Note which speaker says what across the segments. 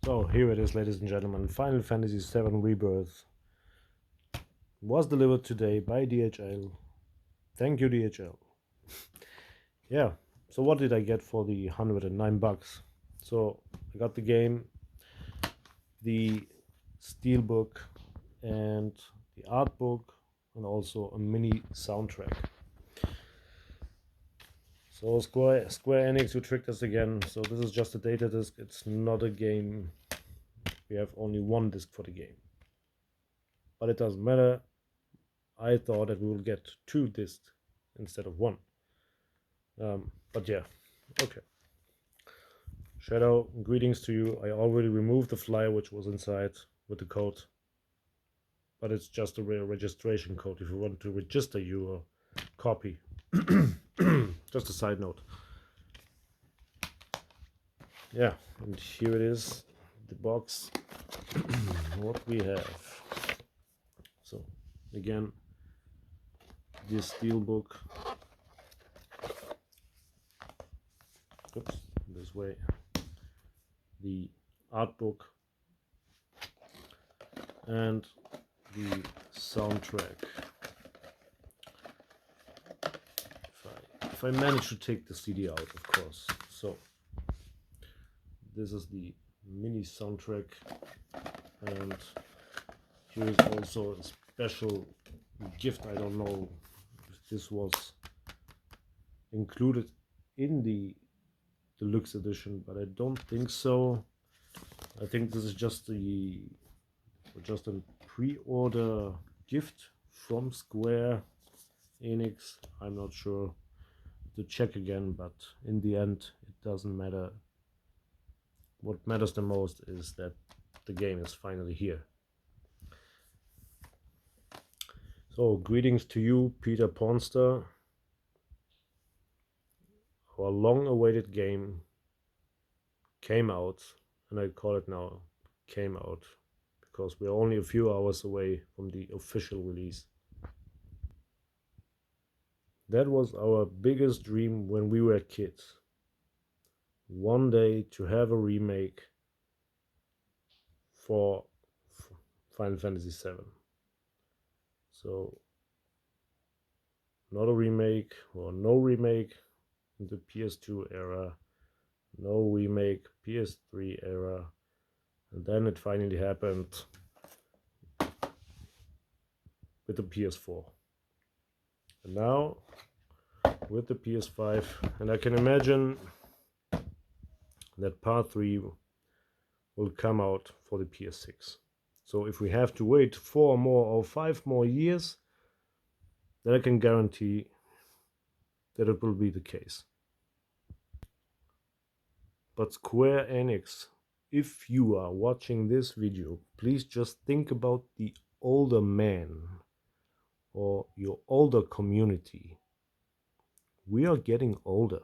Speaker 1: So here it is, ladies and gentlemen. Final Fantasy VII Rebirth was delivered today by DHL. Thank you, DHL. Yeah, so what did I get for the 109 bucks? So I got the game, the steelbook, and the art book, and also a mini soundtrack. So Square Enix, who tricked us again. So this is just a data disc. It's not a game. We have only one disc for the game. But it doesn't matter. I thought that we will get 2 discs instead of 1. But yeah, okay. Shadow, greetings to you. I already removed the flyer which was inside with the code. But it's just a registration code if you want to register your copy. Just a side note. Yeah, and here it is, the box. What we have. So again, this steelbook. Oops, this way. The art book and the soundtrack. If I manage to take the CD out, of course. So this is the mini soundtrack, and here is also a special gift. I don't know if this was included in the deluxe edition, but I don't think so. I think this is just a pre-order gift from Square Enix. I'm not sure, to check again, but in the end it doesn't matter. What matters the most is that the game is finally here. So greetings to you, Peter Ponster. Our long-awaited game came out, and I call it now came out because we're only a few hours away from the official release. That was our biggest dream when we were kids. One day to have a remake for Final Fantasy VII. So not a remake, or no remake in the PS2 era, no remake PS3 era, and then it finally happened with the PS4. And now with the PS5, and I can imagine that part 3 will come out for the PS6. So if we have to wait 4 more or 5 more years, then I can guarantee that it will be the case. But Square Enix, if you are watching this video, please just think about the older man or your older community. We are getting older.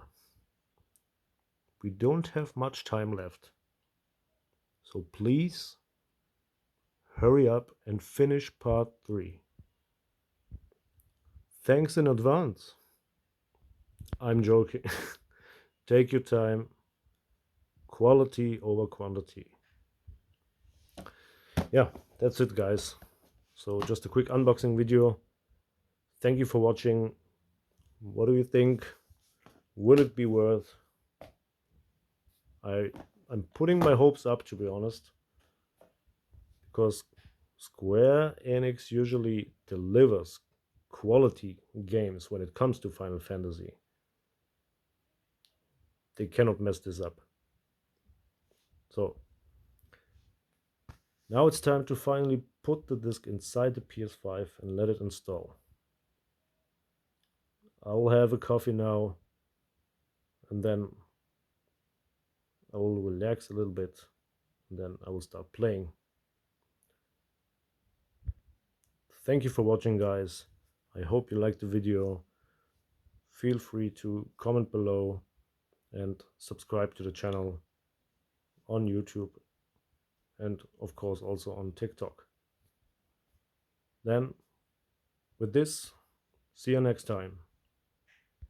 Speaker 1: We don't have much time left. So please hurry up and finish part 3. Thanks in advance. I'm joking. Take your time. Quality over quantity. Yeah, that's it, guys. So just a quick unboxing video. Thank you for watching. What do you think? Will it be worth? I'm putting my hopes up, to be honest, because Square Enix usually delivers quality games when it comes to Final Fantasy. They cannot mess this up. So now it's time to finally put the disc inside the PS5 and let it install. I will have a coffee now, and then I will relax a little bit, and then I will start playing. Thank you for watching, guys. I hope you liked the video. Feel free to comment below and subscribe to the channel on YouTube, and of course also on TikTok. Then with this, see you next time.